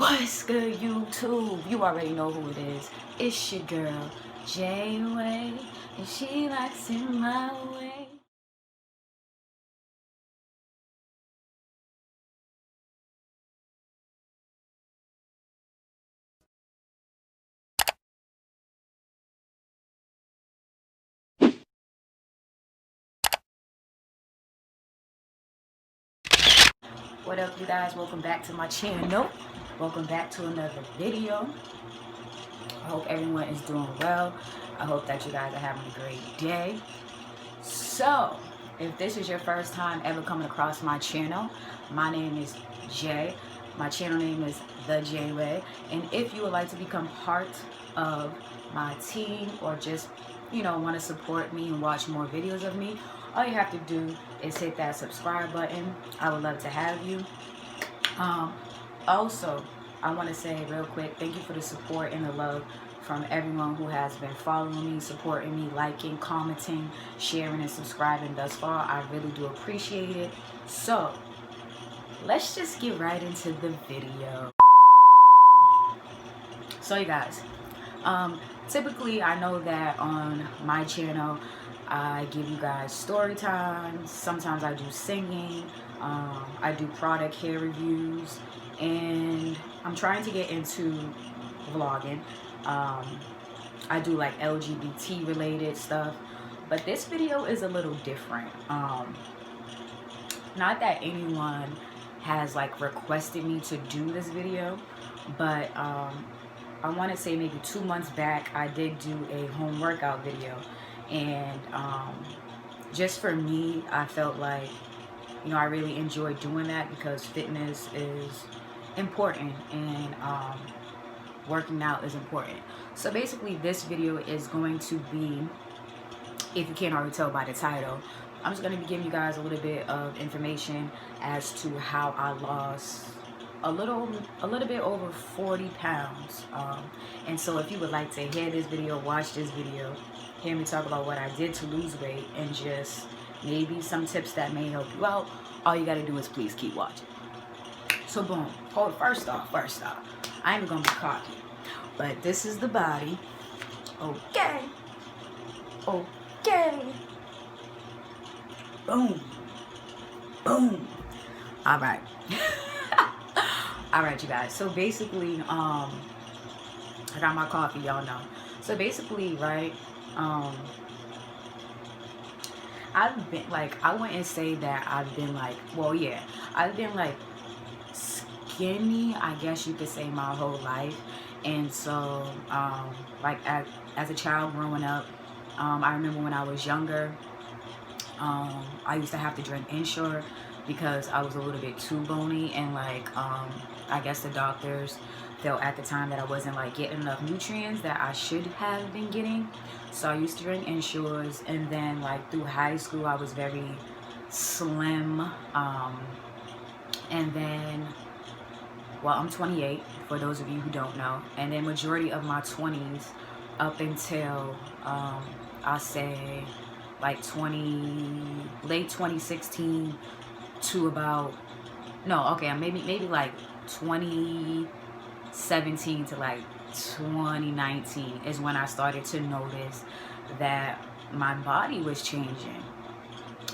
What's good, YouTube? You already know who it is. It's your girl, Jayyy, and she likes it my way. What up, you guys? Welcome back to my channel. Welcome back to another video. I hope everyone is doing well. I hope that you guys are having a great day. So, if this is your first time ever coming across my channel, my name is Jay. My channel name is The Jayyy. And if you would like to become part of my team or just, want to support me and watch more videos of me, all you have to do is hit that subscribe button. I would love to have you. Also, I want to say real quick, thank you for the support and the love from everyone who has been following me, supporting me, liking, commenting, sharing, and subscribing thus far. I really do appreciate it. So, let's just get right into the video. So, you guys, typically I know that on my channel, I give you guys story times. Sometimes I do singing. I do product hair reviews. And I'm trying to get into vlogging. I do like LGBT related stuff. But this video is a little different. Not that anyone has like requested me to do this video. But I want to say maybe 2 months back, I did do a home workout video. And just for me, I felt like, I really enjoy doing that because fitness is important and working out is important. So basically this video is going to be, if you can't already tell by the title, I'm just going to be giving you guys a little bit of information as to how I lost a little bit over 40 pounds. And so if you would like to hear this video, watch this video, hear me talk about what I did to lose weight and just maybe some tips that may help you out, all you got to do is please keep watching. So boom, first off, I ain't gonna be cocky, but this is the body. Okay. Boom. All right. All right, you guys. So basically, I got my coffee, y'all know. So basically, right, I've been like, I wouldn't say that I've been like, well, yeah, I've been like skinny, I guess you could say, my whole life. And so, like as a child growing up, I remember when I was younger, I used to have to drink Ensure because I was a little bit too bony, and like I guess the doctors felt at the time that I wasn't like getting enough nutrients that I should have been getting. So I used to drink Ensures, and then like through high school I was very slim, and then, well, I'm 28 for those of you who don't know, and then majority of my 20s up until I'll say like late 2016 to about, no, okay, maybe like 2017 to like 2019 is when I started to notice that my body was changing.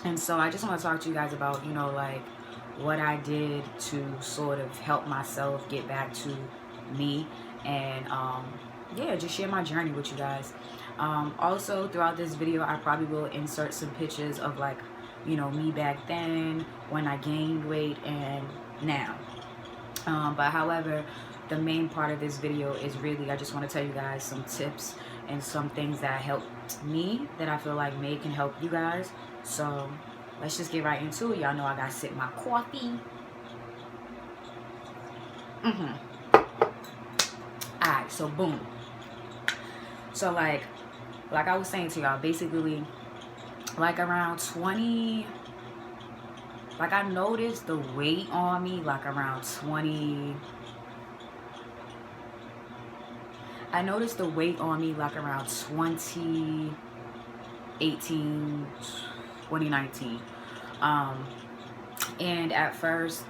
And so I just want to talk to you guys about, like what I did to sort of help myself get back to me, and yeah, just share my journey with you guys. Also throughout this video I probably will insert some pictures of like, me back then when I gained weight and now. But however, the main part of this video is really, I just want to tell you guys some tips and some things that helped me that I feel like can help you guys. So let's just get right into it. Y'all know I gotta sip my coffee. Alright, so boom. So like I was saying to y'all, basically like around 20, like I noticed the weight on me like around 20, I noticed the weight on me like around 2018, 2019. And at first,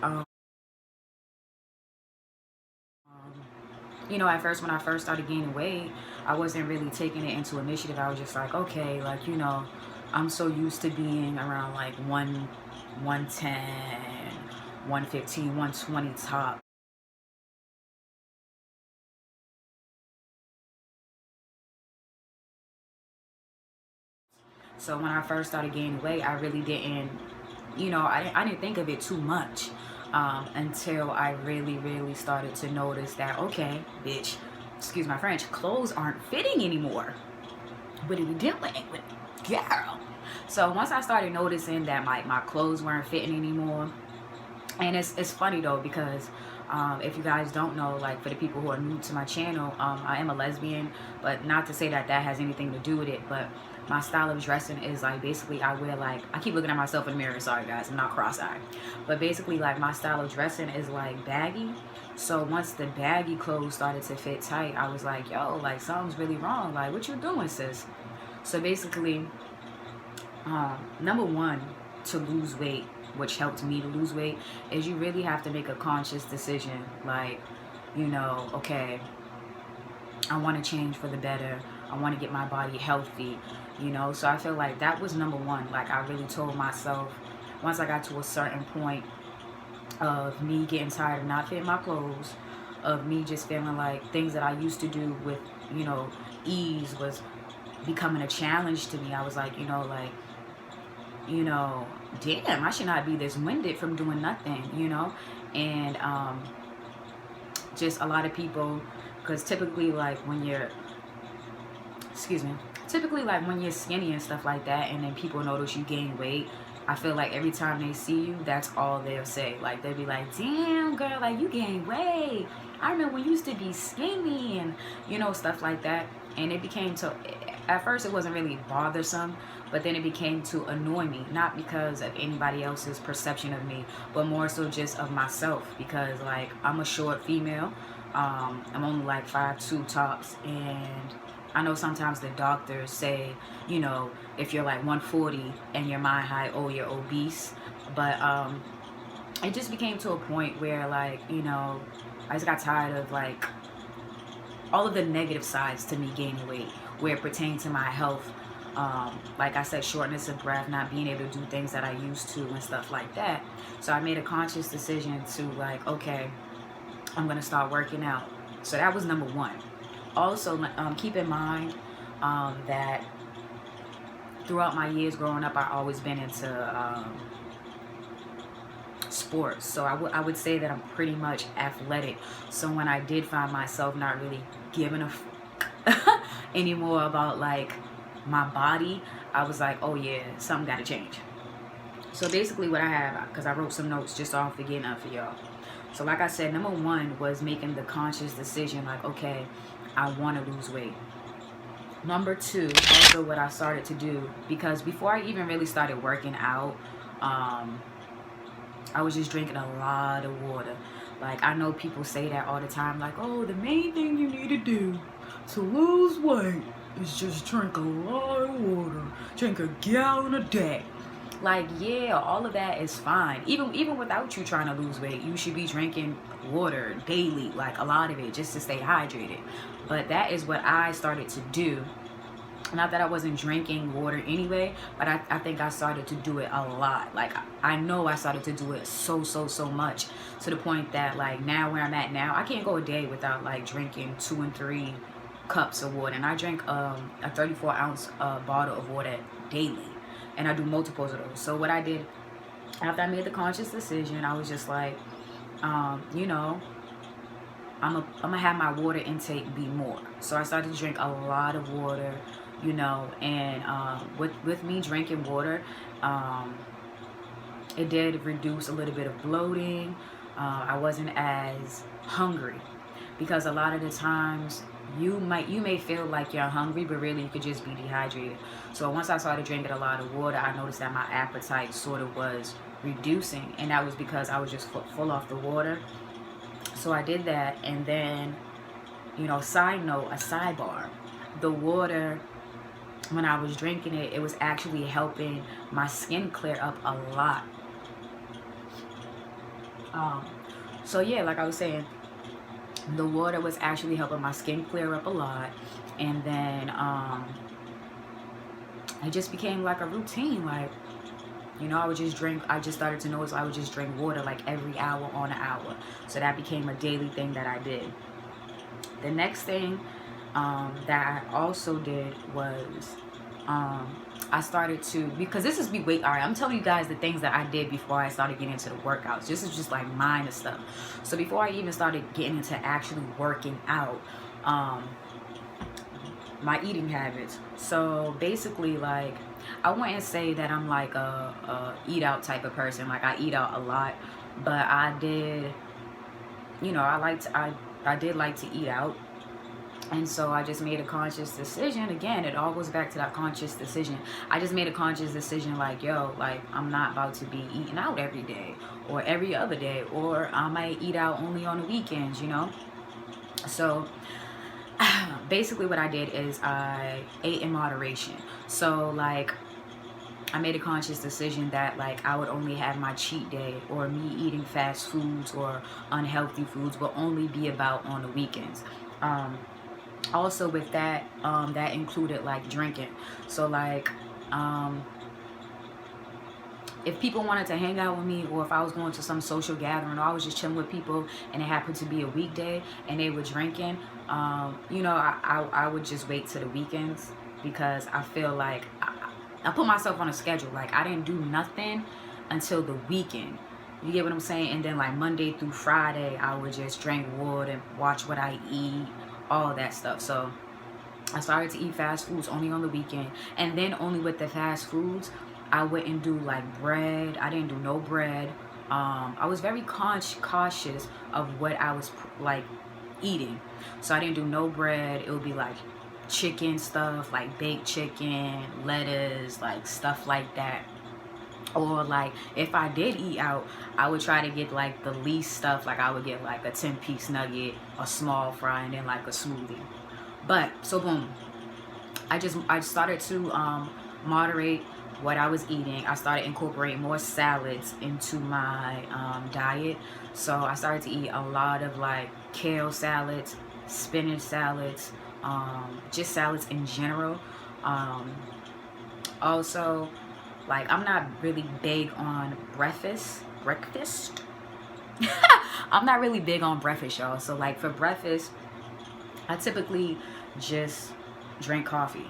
you know, at first when I first started gaining weight, I wasn't really taking it into initiative. I was just like, okay, like, you know, I'm so used to being around like 110, 115, 120 top. So when I first started gaining weight, I really didn't, you know, I didn't think of it too much until I really started to notice that, okay, bitch, excuse my French, clothes aren't fitting anymore. What are we doing with girl? So once I started noticing that my clothes weren't fitting anymore, and it's funny though, because if you guys don't know, like for the people who are new to my channel, I am a lesbian, but not to say that that has anything to do with it, but my style of dressing is like, basically I wear like, I keep looking at myself in the mirror, sorry guys, I'm not cross-eyed, but basically like my style of dressing is like baggy. So once the baggy clothes started to fit tight, I was like, yo, like something's really wrong, like what you doing, sis? So basically, number one, to lose weight, which helped me to lose weight, is you really have to make a conscious decision. Like, you know, okay, I want to change for the better. I want to get my body healthy, you know. So I feel like that was number one. Like I really told myself, once I got to a certain point of me getting tired of not fitting my clothes, of me just feeling like things that I used to do with, you know, ease was becoming a challenge to me. I was like, you know, like, you know, damn, I should not be this winded from doing nothing, you know. And just a lot of people, because typically like when you're, excuse me, typically like when you're skinny and stuff like that, and then people notice you gain weight, I feel like every time they see you, that's all they'll say. Like they'll be like, damn girl, like you gained weight, I remember when you used to be skinny, and you know, stuff like that. And it became to, at first it wasn't really bothersome, but then it became to annoy me, not because of anybody else's perception of me, but more so just of myself, because like I'm a short female. I'm only like 5'2" tops, and I know sometimes the doctors say, you know, if you're like 140 and you're my height, oh, you're obese. But it just became to a point where, like, you know, I just got tired of like all of the negative sides to me gaining weight, where it pertained to my health. Like I said, shortness of breath, not being able to do things that I used to and stuff like that. So I made a conscious decision to like, okay, I'm going to start working out. So that was number one. Also, keep in mind that throughout my years growing up, I always been into sports. So I would say that I'm pretty much athletic. So when I did find myself not really giving a anymore about like my body, I was like, oh yeah, something got to change. So basically what I have, because I wrote some notes just so I don't forget nothing for y'all. So like I said, number one was making the conscious decision, like, okay, I want to lose weight. Number two, also what I started to do, because before I even really started working out, I was just drinking a lot of water. Like, I know people say that all the time, like, oh, the main thing you need to do to lose weight is just drink a lot of water. Drink a gallon a day. Like, yeah, all of that is fine. Even without you trying to lose weight, you should be drinking water daily, like a lot of it, just to stay hydrated. But that is what I started to do. Not that I wasn't drinking water anyway, but I think I started to do it a lot. Like, I know I started to do it so much, to the point that like now where I'm at now, I can't go a day without like drinking 2 and 3 cups of water. And I drink a 34-ounce bottle of water daily, and I do multiples of those. So what I did after I made the conscious decision, I was just like, you know, I'm gonna have my water intake be more. So I started to drink a lot of water, you know, and with me drinking water, it did reduce a little bit of bloating. I wasn't as hungry, because a lot of the times you may feel like you're hungry, but really you could just be dehydrated. So once I started drinking a lot of water, I noticed that my appetite sort of was reducing, and that was because I was just full off the water. So I did that, and then, you know, side note, a sidebar, the water, when I was drinking it, it was actually helping my skin clear up a lot. So yeah, like I was saying, The water was actually helping my skin clear up a lot. And then it just became like a routine. Like, you know, I would just drink. I just started to notice I would just drink water like every hour on an hour. So that became a daily thing that I did. The next thing that I also did was I started to, because this is wait, all right, I'm telling you guys the things that I did before I started getting into the workouts. This is just like minor stuff. So before I even started getting into actually working out, my eating habits. So basically, like, I wouldn't say that I'm like a eat out type of person. Like, I eat out a lot, but I did, you know, I did like to eat out. And so I just made a conscious decision. Again, it all goes back to that conscious decision. I just made a conscious decision like, yo, like, I'm not about to be eating out every day or every other day, or I might eat out only on the weekends, you know? So basically what I did is I ate in moderation. So like, I made a conscious decision that like I would only have my cheat day, or me eating fast foods or unhealthy foods will only be about on the weekends. Also with that, that included like drinking. So like, if people wanted to hang out with me, or if I was going to some social gathering, or I was just chilling with people and it happened to be a weekday and they were drinking, you know, I would just wait till the weekends, because I feel like I put myself on a schedule. Like, I didn't do nothing until the weekend. You get what I'm saying? And then like Monday through Friday, I would just drink water and watch what I eat, all that stuff. So I started to eat fast foods only on the weekend. And then only with the fast foods, I wouldn't do like bread. I didn't do no bread. I was very cautious of what I was like eating. So I didn't do no bread. It would be like chicken stuff, like baked chicken, lettuce, like stuff like that. Or like, if I did eat out, I would try to get like the least stuff. Like, I would get like a 10-piece nugget, a small fry, and then like a smoothie. But so boom, I started to moderate what I was eating. I started incorporating more salads into my diet. So I started to eat a lot of like kale salads, spinach salads, just salads in general. Also, like, I'm not really big on breakfast. I'm not really big on breakfast, y'all. So like, for breakfast, I typically just drink coffee.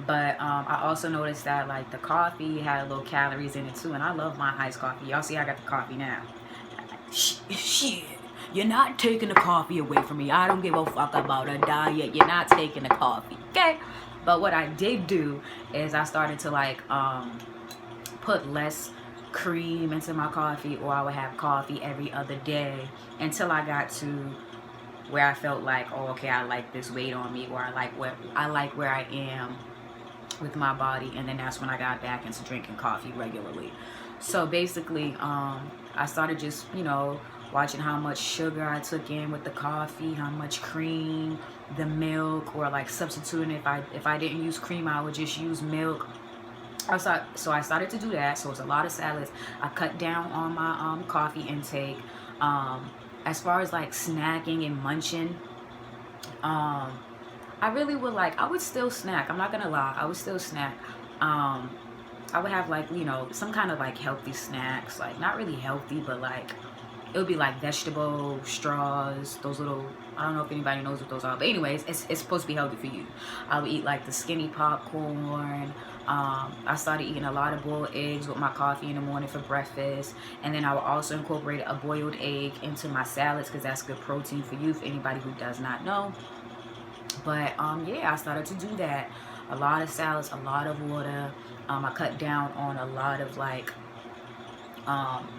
But I also noticed that like the coffee had a little calories in it too, and I love my iced coffee. Y'all see I got the coffee now. Shit, you're not taking the coffee away from me. I don't give a fuck about a diet. You're not taking the coffee, okay? But what I did do is I started to like put less cream into my coffee, or I would have coffee every other day until I got to where I felt like, oh, okay, I like this weight on me, or I like where I am with my body. And then that's when I got back into drinking coffee regularly. So basically, I started just, you know, watching how much sugar I took in with the coffee, how much cream, the milk, or like substituting. If I didn't use cream, I would just use milk. So I started to do that. So it's a lot of salads. I cut down on my coffee intake. As far as like snacking and munching, I really would like, I would still snack. I'm not gonna lie, I would still snack. I would have like, you know, some kind of like healthy snacks, like not really healthy, but like it would be like vegetable straws, those little, I don't know if anybody knows what those are, but anyways, it's supposed to be healthy for you. I would eat like the skinny popcorn. I started eating a lot of boiled eggs with my coffee in the morning for breakfast, and then I would also incorporate a boiled egg into my salads, because that's good protein for you, for anybody who does not know. But yeah, I started to do that. A lot of salads, a lot of water. I cut down on a lot of like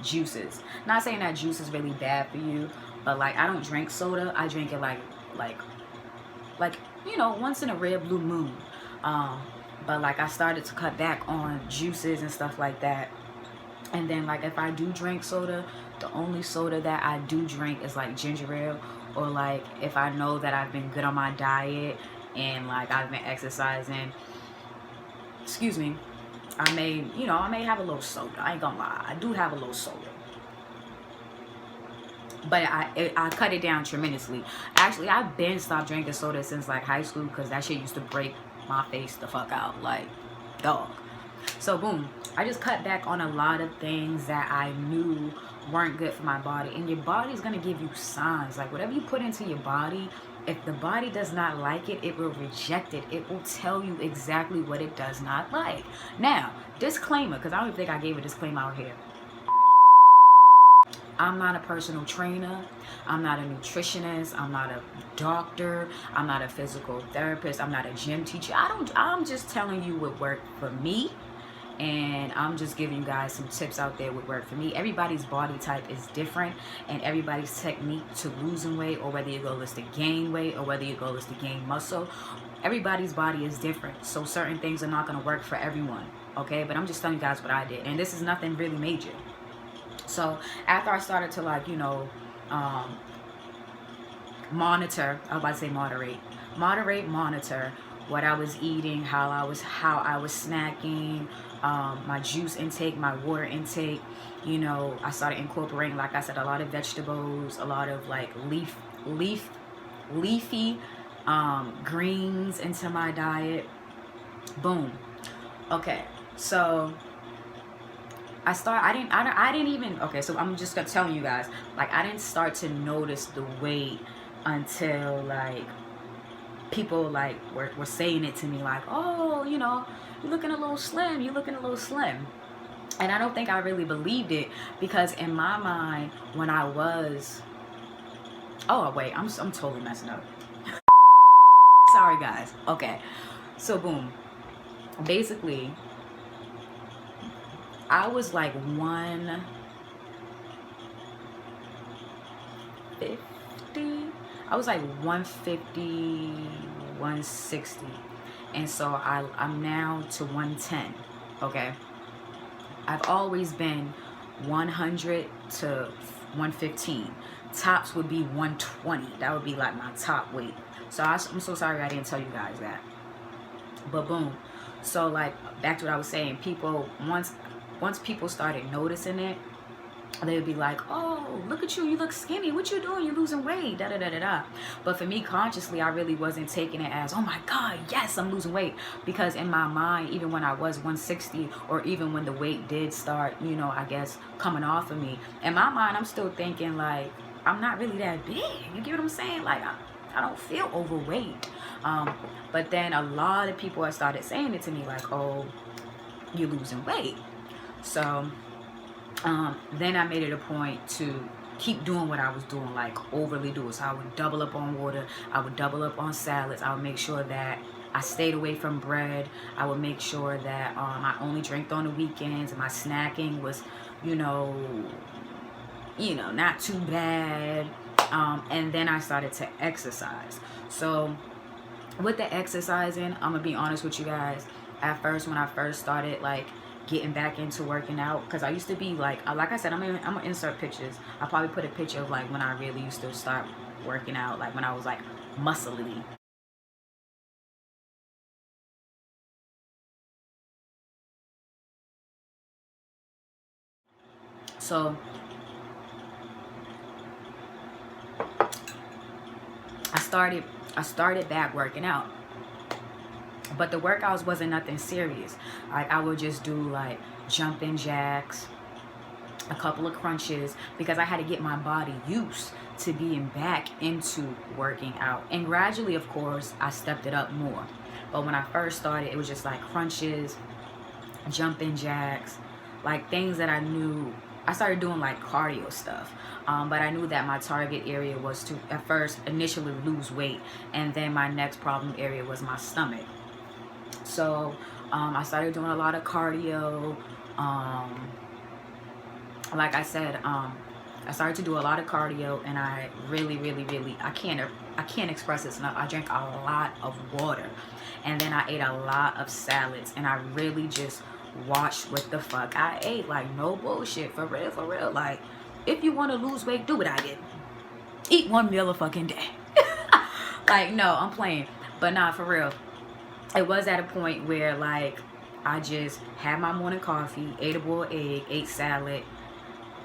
juices. Not saying that juice is really bad for you, but like, I don't drink soda. I drink it like you know, once in a red blue moon. But like, I started to cut back on juices and stuff like that. And then like, if I do drink soda, the only soda that I do drink is like ginger ale, or like if I know that I've been good on my diet and like I've been exercising, excuse me, I may, you know, I may have a little soda. I ain't gonna lie, I do have a little soda. But I cut it down tremendously. Actually, I've been stopped drinking soda since like high school, because that shit used to break my face the fuck out, like, dog. So boom, I just cut back on a lot of things that I knew weren't good for my body. And your body's gonna give you signs. Like, whatever you put into your body, if the body does not like it, it will reject it. It will tell you exactly what it does not like. Now, disclaimer, because I don't even think I gave a disclaimer out here. I'm not a personal trainer. I'm not a nutritionist. I'm not a doctor. I'm not a physical therapist. I'm not a gym teacher. I'm just telling you what worked for me. And I'm just giving you guys some tips out there what work for me. Everybody's body type is different, and everybody's technique to losing weight, or whether your goal is to gain weight, or whether your goal is to gain muscle, everybody's body is different. So certain things are not going to work for everyone, okay? But I'm just telling you guys what I did, and this is nothing really major. So after I started to, like, you know, monitor, I was about to say monitor what I was eating, how I was snacking, my juice intake, my water intake. You know, I started incorporating, like I said, a lot of vegetables, a lot of like leafy greens into my diet. Boom. Okay, so I didn't even, okay, so I'm just gonna tell you guys, like, I didn't start to notice the weight until, like, people, like, were saying it to me, like, oh, you know, you're looking a little slim, and I don't think I really believed it, because in my mind, when I was, oh wait, I'm totally messing up. Sorry guys. Okay, so boom, basically I was like 150. I was like 150, 160. And so I'm now to 110. Okay. I've always been 100 to 115. Tops would be 120. That would be like my top weight. So I'm so sorry I didn't tell you guys that. But boom. So, like, back to what I was saying, people, once people started noticing it, they would be like, oh, look at you, you look skinny, what you doing, you're losing weight, da da da da da. But for me, consciously, I really wasn't taking it as, oh my god, yes, I'm losing weight. Because in my mind, even when I was 160, or even when the weight did start, you know, I guess coming off of me, in my mind, I'm still thinking, like, I'm not really that big. You get what I'm saying? Like, I don't feel overweight. But then a lot of people have started saying it to me, like, oh, you're losing weight. So then I made it a point to keep doing what I was doing, like overly do it. So I would double up on water, I would double up on salads, I would make sure that I stayed away from bread, I would make sure that I only drank on the weekends, and my snacking was, you know, not too bad. And then I started to exercise. So with the exercising, I'm gonna be honest with you guys, at first, when I first started, like, getting back into working out, because I used to be like I said, I'm gonna insert pictures. I'll probably put a picture of, like, when I really used to start working out, like when I was like muscly. So I started back working out, but the workouts wasn't nothing serious. Like, I would just do like jumping jacks, a couple of crunches, because I had to get my body used to being back into working out. And gradually, of course, I stepped it up more. But when I first started, it was just like crunches, jumping jacks, like things that I knew. I started doing like cardio stuff, but I knew that my target area was to, at first, initially lose weight, and then my next problem area was my stomach. So I started doing a lot of cardio. Like I said, I started to do a lot of cardio, and I really, I can't express this enough. I drank a lot of water, and then I ate a lot of salads, and I really just watched what the fuck I ate. Like, no bullshit, for real. Like, if you want to lose weight, do what I did. Eat one meal a fucking day. Like, no, I'm playing, but not for real. It was at a point where, like, I just had my morning coffee, ate a boiled egg, ate salad,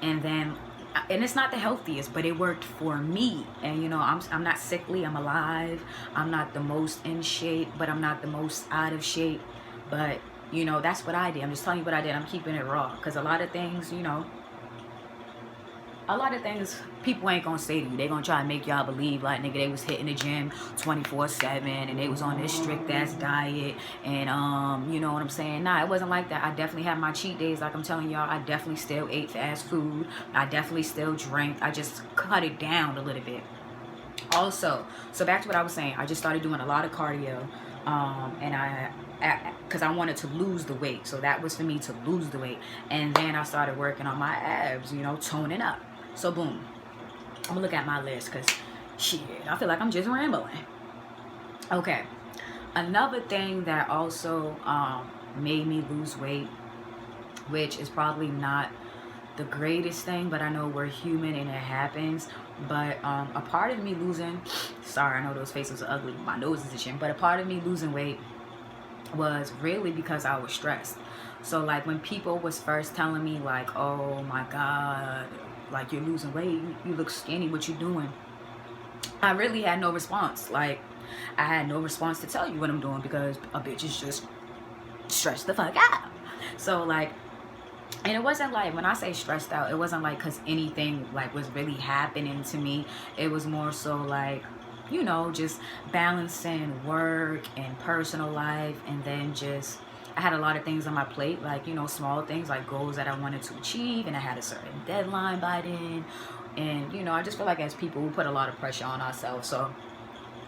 and then and it's not the healthiest, but it worked for me. And you know, I'm not sickly, I'm alive. I'm not the most in shape, but I'm not the most out of shape. But you know, that's what I did. I'm just telling you what I did. I'm keeping it raw, because a lot of things, you know, a lot of things people ain't gonna say to you. They gonna try to make y'all believe like, nigga, they was hitting the gym 24/7 and they was on this strict ass diet, and you know what I'm saying? Nah, it wasn't like that. I definitely had my cheat days, like I'm telling y'all. I definitely still ate fast food. I definitely still drank. I just cut it down a little bit. Also, so back to what I was saying, I just started doing a lot of cardio, and because I wanted to lose the weight. So that was for me to lose the weight. And then I started working on my abs, you know, toning up. So boom, I'm gonna look at my list, because shit, I feel like I'm just rambling. Okay, another thing that also made me lose weight, which is probably not the greatest thing, but I know we're human and it happens. But a part of me losing, sorry, I know those faces are ugly, my nose is itching, but a part of me losing weight was really because I was stressed. So like when people was first telling me like, oh my God, like you're losing weight, you look skinny, what you doing? I really had no response. Like I had no response to tell you what I'm doing, because a bitch is just stressed the fuck out. So like, and it wasn't like, when I say stressed out, it wasn't like because anything like was really happening to me. It was more so like, you know, just balancing work and personal life, and then just I had a lot of things on my plate, like, you know, small things like goals that I wanted to achieve, and I had a certain deadline by then. And you know, I just feel like as people, we put a lot of pressure on ourselves. So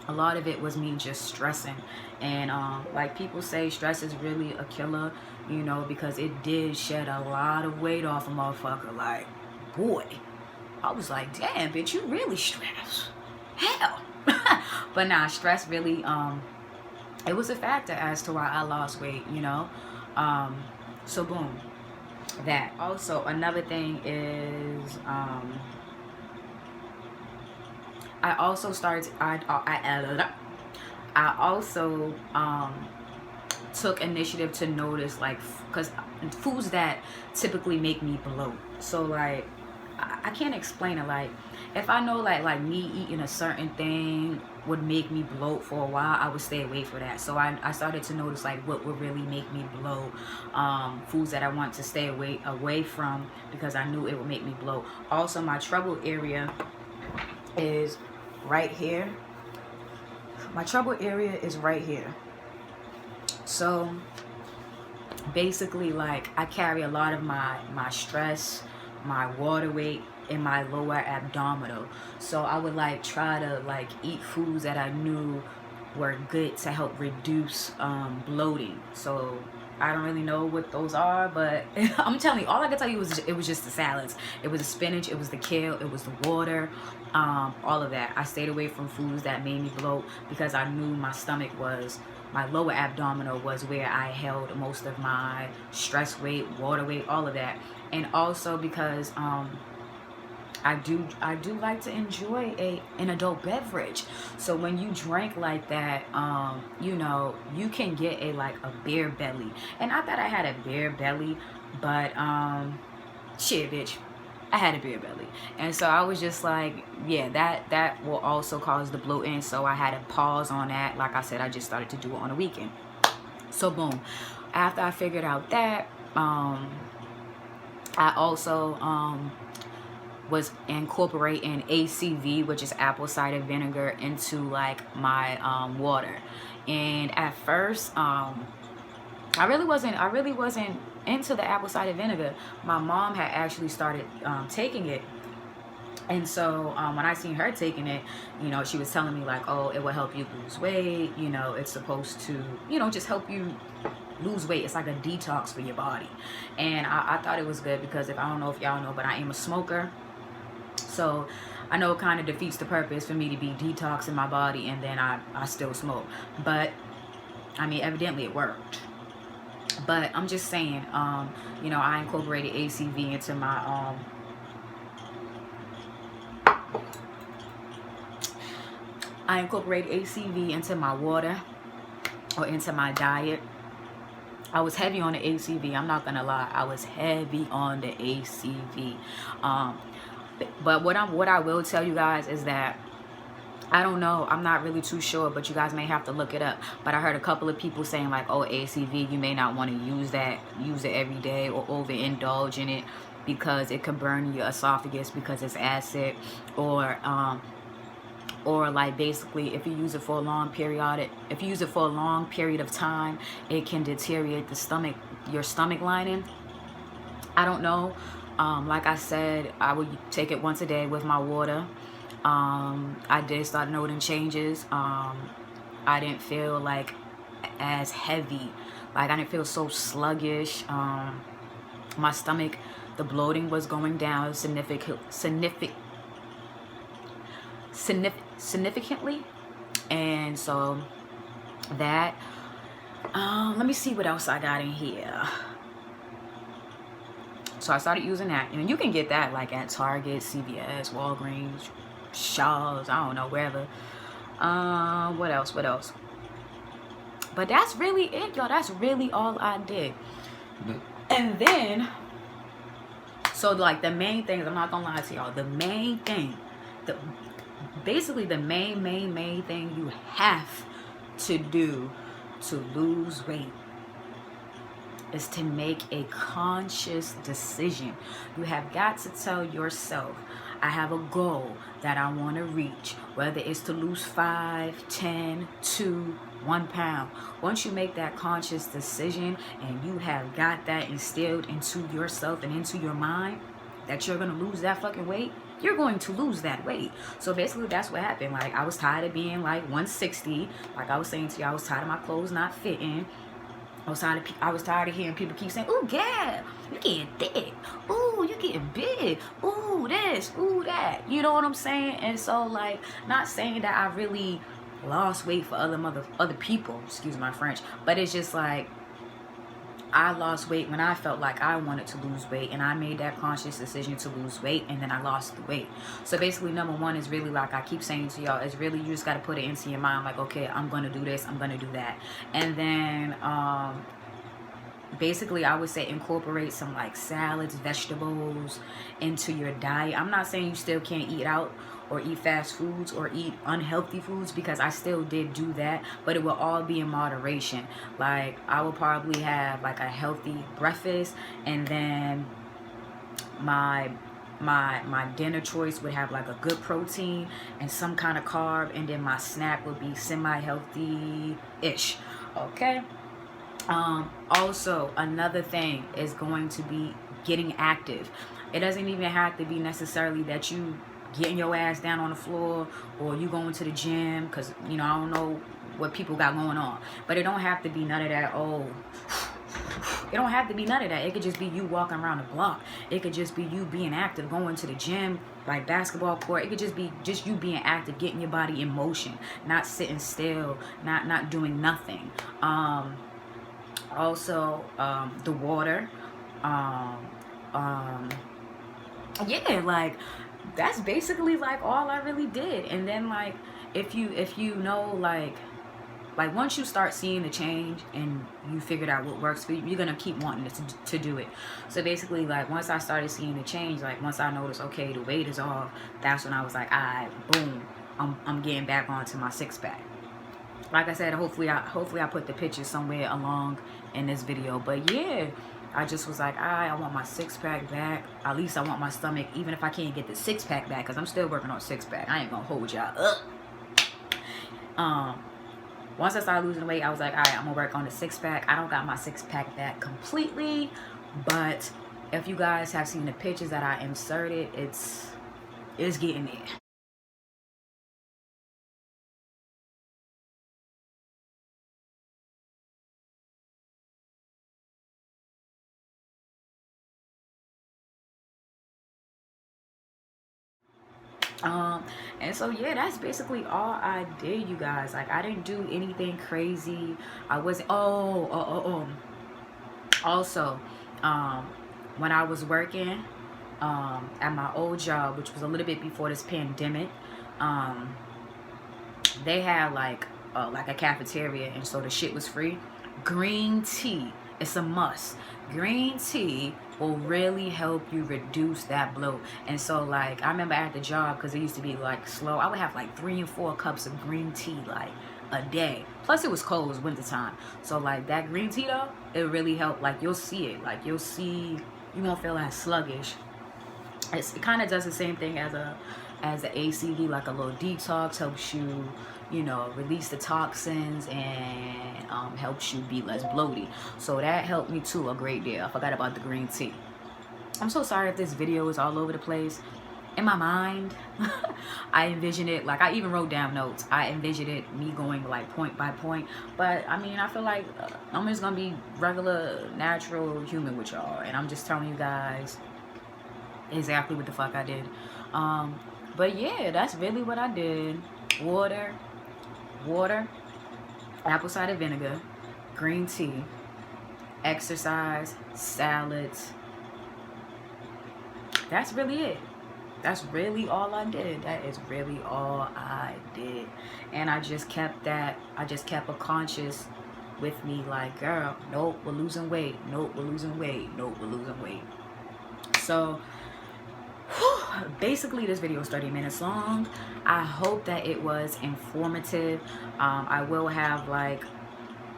a lot of it was me just stressing. And like people say, stress is really a killer, you know, because it did shed a lot of weight off a motherfucker. Like, boy, I was like, damn, bitch, you really stressed. Hell. But nah, stress really, it was a factor as to why I lost weight, you know. So boom, that. Also, another thing is, I also started, I also took initiative to notice, like, because foods that typically make me bloat. So like, I can't explain it. Like, if I know like me eating a certain thing would make me bloat for a while, I would stay away from that. So I started to notice like what would really make me bloat, foods that I want to stay away from, because I knew it would make me bloat. Also, my trouble area is right here. My trouble area is right here. So basically, like, I carry a lot of my stress, my water weight in my lower abdominal. So I would like try to like eat foods that I knew were good to help reduce bloating. So I don't really know what those are, but I'm telling you, all I can tell you was it was just the salads. It was the spinach, it was the kale, it was the water, all of that. I stayed away from foods that made me bloat, because I knew my stomach was, my lower abdominal was where I held most of my stress weight, water weight, all of that. And also because I do like to enjoy an adult beverage. So when you drink like that, you know, you can get a bare belly. And I thought I had a bare belly, but shit, bitch, I had a beer belly. And so I was just like, yeah, that will also cause the bloating. So I had to pause on that. Like I said, I just started to do it on a weekend. So boom, after I figured out that, I also was incorporating ACV, which is apple cider vinegar, into like my water. And at first, I really wasn't into the apple cider vinegar. My mom had actually started taking it. And so when I seen her taking it, you know, she was telling me like, oh, it will help you lose weight. You know, it's supposed to, you know, just help you lose weight. It's like a detox for your body. And I thought it was good, because I don't know if y'all know, but I am a smoker. So I know it kind of defeats the purpose for me to be detoxing my body and then I still smoke. But I mean, evidently it worked. But I'm just saying, you know, I incorporated ACV into my water, or into my diet. I was heavy on the ACV. I'm not gonna lie, I was heavy on the ACV. But what I will tell you guys is that I don't know, I'm not really too sure, but you guys may have to look it up. But I heard a couple of people saying like, oh, ACV, you may not want to use it every day or overindulge in it because it could burn your esophagus because it's acid, or like basically if you use it for a long period of time, it can deteriorate the stomach, your stomach lining. I don't know. Like I said, I would take it once a day with my water. I did start noting changes. I didn't feel like as heavy, like I didn't feel so sluggish. My stomach, the bloating was going down significantly, and so that let me see what else I got in here. So I started using that, and you can get that like at Target, CVS, Walgreens, Shaw's, I don't know, wherever. What else? But that's really it, y'all. That's really all I did. And then, so like the main things, I'm not gonna lie to y'all, the main thing, basically the main thing you have to do to lose weight is to make a conscious decision. You have got to tell yourself, I have a goal that I want to reach, whether it's to lose 5, 10, 2, 1 pound. Once you make that conscious decision and you have got that instilled into yourself and into your mind that you're going to lose that fucking weight, you're going to lose that weight. So basically that's what happened. Like I was tired of being like 160. Like I was saying to you, I was tired of my clothes not fitting. I was tired of hearing people keep saying, ooh, yeah, you getting thick. Ooh, you getting big. Ooh, this, ooh, that. You know what I'm saying? And so, like, not saying that I really lost weight for other people, excuse my French, but it's just like, I lost weight when I felt like I wanted to lose weight, and I made that conscious decision to lose weight, and then I lost the weight. So basically, number one is really, like I keep saying to y'all, is really you just got to put it into your mind, like, okay, I'm going to do this, I'm going to do that. And then basically I would say incorporate some like salads, vegetables into your diet. I'm not saying you still can't eat out or eat fast foods or eat unhealthy foods, because I still did do that, but it will all be in moderation. Like I will probably have like a healthy breakfast, and then my dinner choice would have like a good protein and some kind of carb, and then my snack would be semi-healthy-ish. Okay. Also, another thing is going to be getting active. It doesn't even have to be necessarily that you getting your ass down on the floor or you going to the gym, because you know I don't know what people got going on, but it don't have to be none of that. It don't have to be none of that. It could just be you walking around the block. It could just be you being active, going to the gym, like basketball court. It could just be just you being active, getting your body in motion, not sitting still, not doing nothing. Also, the water. Yeah, like that's basically like all I really did. And then like if you know, like once you start seeing the change and you figured out what works for you, you're gonna keep wanting to do it. So basically, like once I started seeing the change, like once I noticed, okay, the weight is off, that's when I was like, alright, boom, I'm getting back onto my 6-pack. Like I said, hopefully I put the picture somewhere along in this video. But yeah, I just was like, I want my 6-pack back. At least I want my stomach, even if I can't get the 6-pack back, because I'm still working on 6-pack. I ain't gonna hold y'all up. Once I started losing weight, I was like, all right, I'm gonna work on the 6-pack. I don't got my 6-pack back completely, but if you guys have seen the pictures that I inserted, it's getting there. And so yeah, that's basically all I did, you guys. Like I didn't do anything crazy. I wasn't also when I was working at my old job, which was a little bit before this pandemic, they had like a cafeteria, and so the shit was free. Green tea, it's a must. Green tea will really help you reduce that bloat. And so like I remember at the job, because it used to be like slow, I would have like 3 and 4 cups of green tea like a day. Plus it was cold, it was winter time, so like that green tea though, it really helped. Like you'll see it, like you'll see, you won't feel as sluggish. It kind of does the same thing as the ACV, like a little detox, helps you, you know, release the toxins and helps you be less bloated. So that helped me too a great deal. I forgot about the green tea. I'm so sorry if this video is all over the place. In my mind, I envision it, like I even wrote down notes. I envisioned it me going like point by point. But I mean, I feel like I'm just gonna be regular, natural human with y'all. And I'm just telling you guys exactly what the fuck I did. But yeah, that's really what I did. Water, apple cider vinegar, green tea, exercise, salads. That's really it. That's really all I did. That is really all I did. And I just kept that, I just kept a conscious with me, like, girl, nope, we're losing weight. Nope, we're losing weight. Nope, we're losing weight. So basically this video is 30 minutes long. I hope that it was informative. I will have like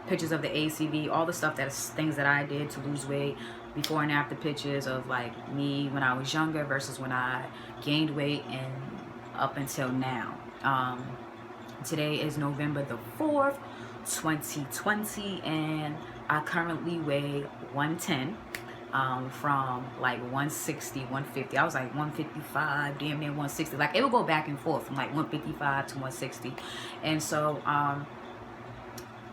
pictures of the ACV, all the stuff, that's things that I did to lose weight, before and after pictures of like me when I was younger versus when I gained weight and up until now. Today is November the 4th, 2020, and I currently weigh 110. From like 160, 150. I was like 155, damn near 160. Like it would go back and forth from like 155 to 160. And so,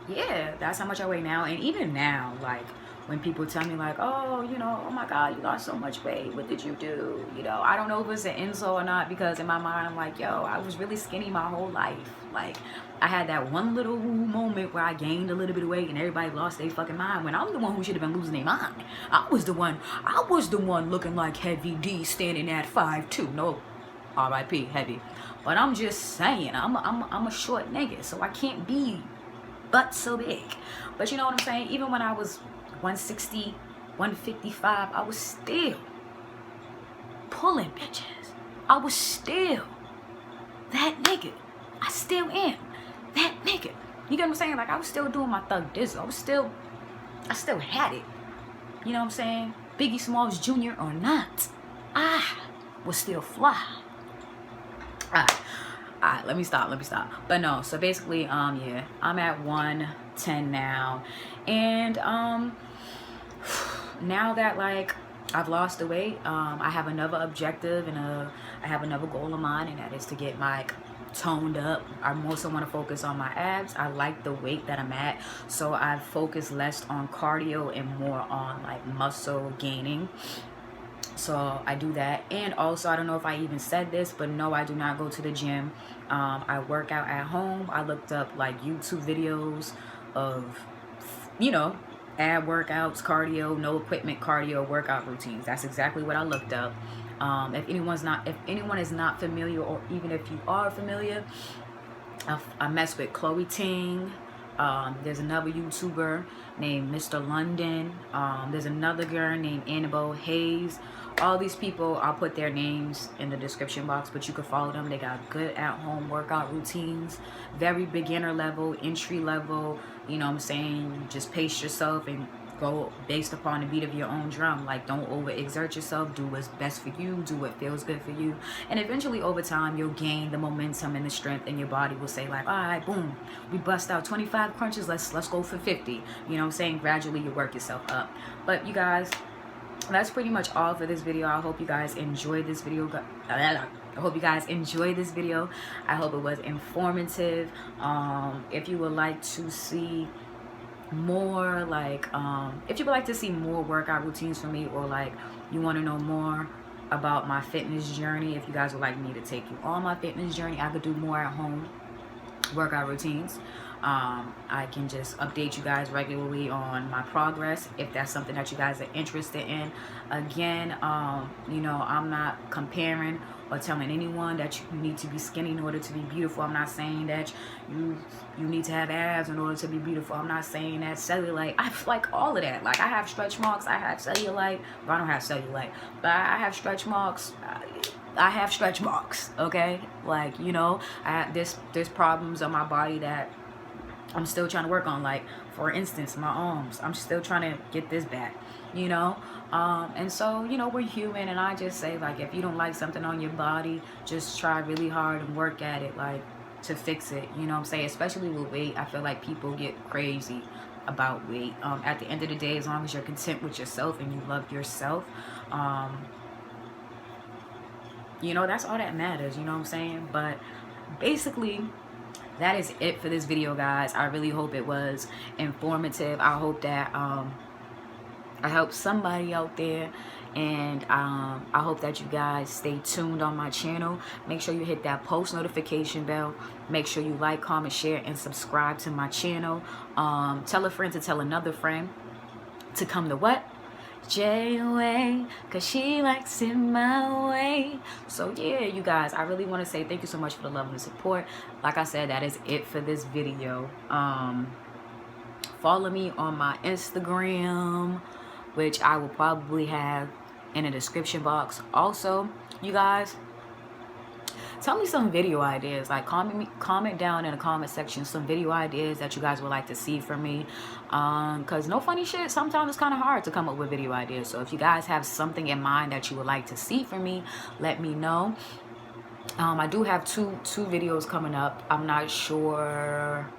yeah, that's how much I weigh now. And even now, like when people tell me like, oh, you know, oh my God, you lost so much weight. What did you do? You know, I don't know if it's an insult or not, because in my mind, I'm like, yo, I was really skinny my whole life. Like I had that one little moment where I gained a little bit of weight and everybody lost their fucking mind, when I'm the one who should have been losing their mind. I was the one looking like Heavy D, standing at 5'2". No, R.I.P. Heavy. But I'm just saying, I'm a short nigga, so I can't be but so big. But you know what I'm saying? Even when I was 160, 155, I was still pulling bitches. I was still that nigga. I still am that nigga. You get what I'm saying? Like I was still doing my thug dizzle. I still had it. You know what I'm saying? Biggie Smalls Jr. or not, I was still fly. Alright, let me stop. But no, so basically, yeah, I'm at 110 now. And now that like I've lost the weight, I have another objective and I have another goal of mine, and that is to get my toned up. I also want to focus on my abs. I like the weight that I'm at, so I focus less on cardio and more on like muscle gaining. So I do that. And also, I don't know if I even said this, but no, I do not go to the gym. I work out at home. I looked up like YouTube videos of, you know, ab workouts, cardio, no equipment cardio workout routines. That's exactly what I looked up. If anyone is not familiar, or even if you are familiar, I mess with Ting. There's another YouTuber named Mr. London. There's another girl named ANABELLE. All these people, I'll put their names in the description box, but you can follow them. They got good at-home workout routines, very beginner level, entry level. You know what I'm saying? Just pace yourself and go based upon the beat of your own drum. Like, don't overexert yourself. Do what's best for you. Do what feels good for you. And eventually, over time, you'll gain the momentum and the strength, and your body will say like, all right, boom, we bust out 25 crunches. Let's go for 50. You know what I'm saying? Gradually, you work yourself up. But you guys, that's pretty much all for this video. I hope you guys enjoyed this video. I hope you guys enjoyed this video. I hope it was informative. If you would like to see more, like if you would like to see more workout routines from me, or like you want to know more about my fitness journey, if you guys would like me to take you on my fitness journey, I could do more at home workout routines. I can just update you guys regularly on my progress if that's something that you guys are interested in. Again, you know, I'm not comparing or telling anyone that you need to be skinny in order to be beautiful. I'm not saying that you need to have abs in order to be beautiful. I'm not saying that cellulite. I like all of that. Like, I have stretch marks. I have cellulite. Well, I don't have cellulite, but I have stretch marks. I have stretch marks. Okay, like, you know, there's problems on my body that I'm still trying to work on. Like, for instance, my arms, I'm still trying to get this back, you know. And so, you know, we're human, and I just say, like, if you don't like something on your body, just try really hard and work at it, like, to fix it, you know what I'm saying? Especially with weight, I feel like people get crazy about weight. At the end of the day, as long as you're content with yourself and you love yourself, you know, that's all that matters, you know what I'm saying? But basically, that is it for this video, guys. I really hope it was informative. I hope that I helped somebody out there, and I hope that you guys stay tuned on my channel. Make sure you hit that post notification bell. Make sure you like, comment, share, and subscribe to my channel. Tell a friend to tell another friend to come to what? Jayyy, cause she likes it my way. So yeah, you guys, I really want to say thank you so much for the love and the support. Like I said, that is it for this video. Follow me on my Instagram, which I will probably have in the description box. Also, you guys, tell me some video ideas. Like, comment down in the comment section some video ideas that you guys would like to see from me. Because no funny shit, sometimes it's kind of hard to come up with video ideas. So if you guys have something in mind that you would like to see from me, let me know. I do have two videos coming up. I'm not sure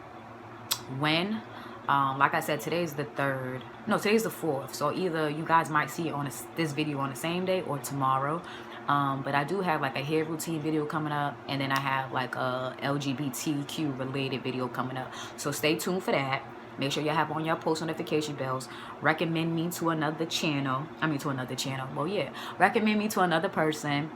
when. Like I said, today's the 3rd. No, today's the 4th. So either you guys might see it on this video on the same day or tomorrow. But I do have like a hair routine video coming up, and then I have like a LGBTQ related video coming up. So stay tuned for that. Make sure you have on your post notification bells. Recommend me to another channel. Well, yeah. Recommend me to another person.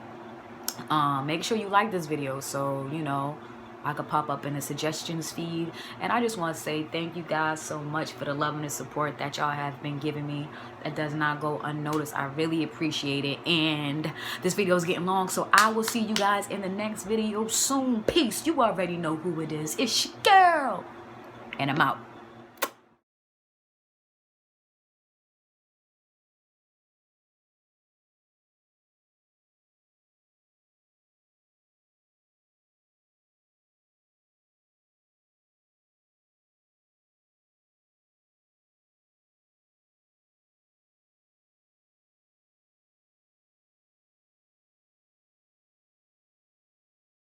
Make sure you like this video so, you know, I could pop up in the suggestions feed. And I just want to say thank you guys so much for the love and the support that y'all have been giving me. That does not go unnoticed. I really appreciate it. And this video is getting long, so I will see you guys in the next video soon. Peace. You already know who it is. It's your girl. And I'm out.